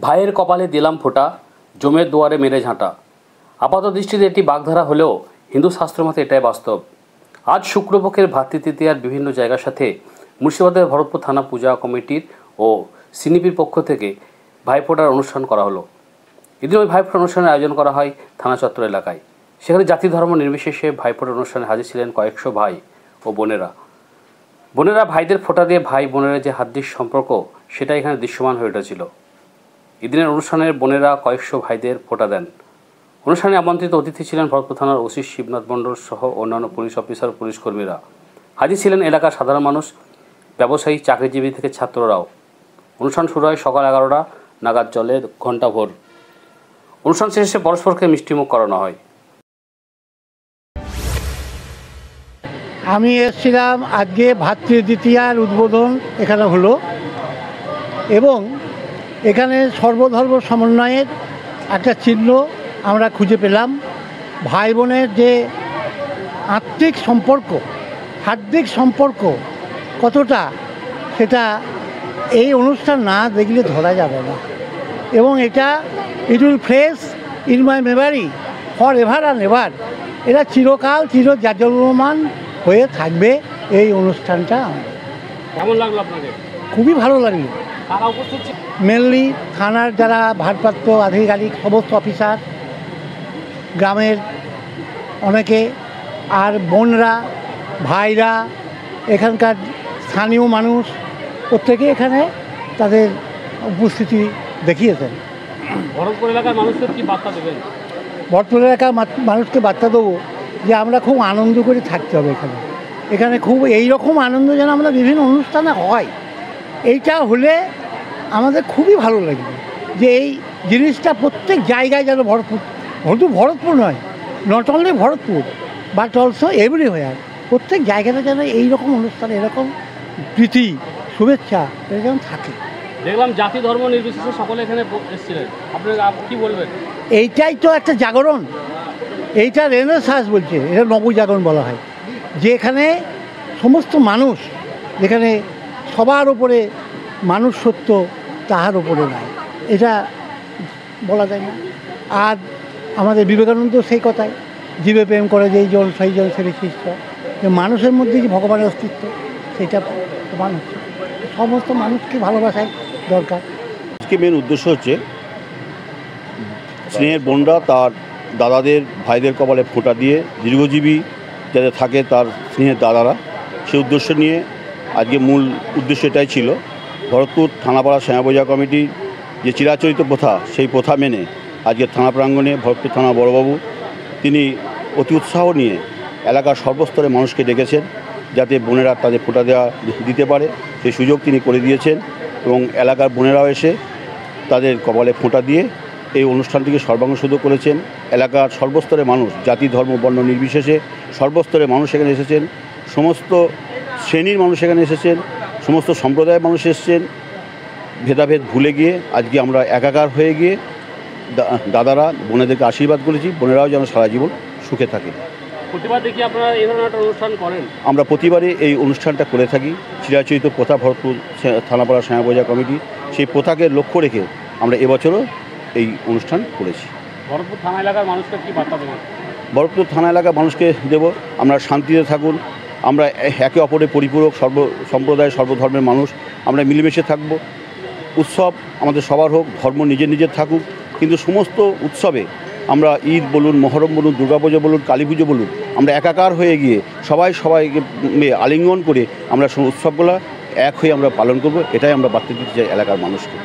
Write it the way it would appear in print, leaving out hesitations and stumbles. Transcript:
ভাইয়ের কপালে দিলাম ফোঁটা, জমের দুয়ারে মেরে ঝাঁটা। আপাত দৃষ্টিতে এটি বাগধারা হলেও হিন্দু শাস্ত্রমতে এটাই বাস্তব। আজ শুক্রপক্ষের ভাতৃতৃতীয়ার বিভিন্ন জায়গার সাথে মুর্শিদাবাদের ভরতপুর থানা পূজা কমিটির ও সিনিপির পক্ষ থেকে ভাইফোঁটার অনুষ্ঠান করা হলো। এদিন ওই ভাইফোঁটা অনুষ্ঠানের আয়োজন করা হয় থানা চত্বর এলাকায়। সেখানে জাতি ধর্ম নির্বিশেষে ভাইফোঁটার অনুষ্ঠানে হাজির ছিলেন কয়েকশো ভাই ও বোনেরা। ভাইদের ফোঁটা দিয়ে ভাই বোনেরা যে হার্দিক সম্পর্ক সেটা এখানে দৃশ্যমান হয়ে উঠেছিল। এদিনের অনুষ্ঠানের বোনেরা কয়েকশো ভাইদের ফোঁটা দেন। অনুষ্ঠানে আমন্ত্রিত অতিথি ছিলেন ভরতপুর থানার ওসি শিবনাথ মণ্ডল সহ অন্যান্য পুলিশ অফিসার ও পুলিশ কর্মীরা। হাজির ছিলেন এলাকার সাধারণ মানুষ, ব্যবসায়ী, চাকরিজীবী থেকে ছাত্ররাও। অনুষ্ঠান শুরু হয় সকাল 11টা নাগাদ, চলে ঘণ্টা ভোর। অনুষ্ঠান শেষে পরস্পরকে মিষ্টিমুখ করানো হয়। আমি এসেছিলাম আজকে ভাতৃদ্বিতীয়ার উদ্বোধন এখানে হলো এবং এখানে সর্বধর্ম সমন্বয়ের একটা চিহ্ন আমরা খুঁজে পেলাম। ভাই বোনের যে আত্মিক সম্পর্ক, হার্দিক সম্পর্ক কতটা, সেটা এই অনুষ্ঠান না দেখলে ধরা যাবে না। এবং এটা it will fresh in my memory for ever and ever. এটা চিরকাল চিরজাজল্যমান হয়ে থাকবে এই অনুষ্ঠানটা। কেমন লাগলো আপনাকে? খুবই ভালো লাগলো। কারা উপস্থিত ছিল? মেনলি থানার যারা ভারপ্রাপ্ত আধিকারিক, সমস্ত অফিসার, গ্রামের অনেকে, আর বোনরা, ভাইরা, এখানকার স্থানীয় মানুষ প্রত্যেকে এখানে তাদের উপস্থিতি দেখিয়েছেন। ভরতপুর এলাকার মানুষকে কী বার্তা দেবেন? ভরতপুর এলাকার মানুষকে বার্তা দেবো যে আমরা খুব আনন্দ করে থাকতে হবে এখানে। এখানে খুব এই রকম আনন্দ যেন আমরা বিভিন্ন অনুষ্ঠানে হয়, এইটা হলে আমাদের খুবই ভালো লাগবে। যে এই জিনিসটা প্রত্যেক জায়গায় যেন ভরতপুর নয়, not only Bharatpur but also everywhere, প্রত্যেক জায়গাতে যেন এইরকম অনুষ্ঠান, এরকম প্রীতি, শুভেচ্ছা যেন থাকে। দেখলাম জাতি ধর্ম নির্বিশেষে সকলে এখানে এসেছিলেন, আপনারা কী বলবেন? এইটাই তো একটা জাগরণ, এইটা রেনেসাঁস বলছে, এটা নবজাগরণ বলা হয়। যেখানে সমস্ত মানুষ, যেখানে সবার ওপরে মানুষ সত্য, তাহার ওপরে নাই, এটা বলা যায় না। আর আমাদের বিবেকানন্দ সেই কথায়, জীবে প্রেম করে যেই জন সেই জন সেই খ্রিস্ট, যে মানুষের মধ্যে যে ভগবানের অস্তিত্ব, সেটা প্রমাণ হচ্ছে। সমস্ত মানুষকে ভালোবাসায় দরকার। আজকে মেন উদ্দেশ্য হচ্ছে স্নেহের বোনরা তার দাদাদের, ভাইদের কপালে ফোঁটা দিয়ে দীর্ঘজীবী যাতে থাকে তার স্নেহের দাদারা, সেই উদ্দেশ্য নিয়ে আজকে মূল উদ্দেশ্য এটাই ছিল। ভরতপুর থানাপাড়া শ্যামাপূজা কমিটির যে চিরাচরিত প্রথা, সেই প্রথা মেনে আজকে থানা প্রাঙ্গণে ভরতপুর থানা বড়বাবু তিনি অতি উৎসাহ নিয়ে এলাকার সর্বস্তরে মানুষকে ডেকেছেন যাতে বোনেরা তাদের ফোঁটা দিতে পারে, সেই সুযোগ তিনি করে দিয়েছেন। এবং এলাকার বোনেরাও এসে তাদের কপালে ফোঁটা দিয়ে এই অনুষ্ঠানটিকে সর্বাঙ্গসুন্দর করেছেন। এলাকার সর্বস্তরের মানুষ, জাতি ধর্ম বর্ণ নির্বিশেষে সর্বস্তরের মানুষ এখানে এসেছেন, সমস্ত শ্রেণীর মানুষ এখানে এসেছেন, সমস্ত সম্প্রদায়ের মানুষ এসেছেন। ভেদাভেদ ভুলে গিয়ে আজকে আমরা একাকার হয়ে গিয়ে দাদারা বোনেদেরকে আশীর্বাদ করেছি, বোনেরাও যেন সারা জীবন সুখে থাকে। প্রতিবার দেখি আপনারা এই ধরনের একটা অনুষ্ঠান করেন। আমরা প্রতিবারই এই অনুষ্ঠানটা করে থাকি। চিরাচরিত প্রথা ভরতপুর থানাপাড়া শ্যামাপূজা কমিটি, সেই প্রথাকে লক্ষ্য রেখে আমরা এবছরও এই অনুষ্ঠান করেছি। ভরতপুর থানা এলাকার মানুষকে কী বার্তা দেবেন? ভরতপুর থানা এলাকার মানুষকে দেব, আমরা শান্তিতে থাকুন, আমরা একে অপরের পরিপূরক, সম্প্রদায় সর্বধর্মের মানুষ, আমরা মিলেমিশে থাকব। উৎসব আমাদের সবার হোক, ধর্ম নিজের নিজের থাকুক, কিন্তু সমস্ত উৎসবে আমরা ঈদ বলুন, মহরম বলুন, দুর্গাপুজো বলুন, কালী পুজো বলুন, আমরা একাকার হয়ে গিয়ে সবাইকে আলিঙ্গন করে আমরা উৎসবগুলো এক হয়ে আমরা পালন করব, এটাই আমরা বার্তা দিতে চাই এলাকার মানুষকে।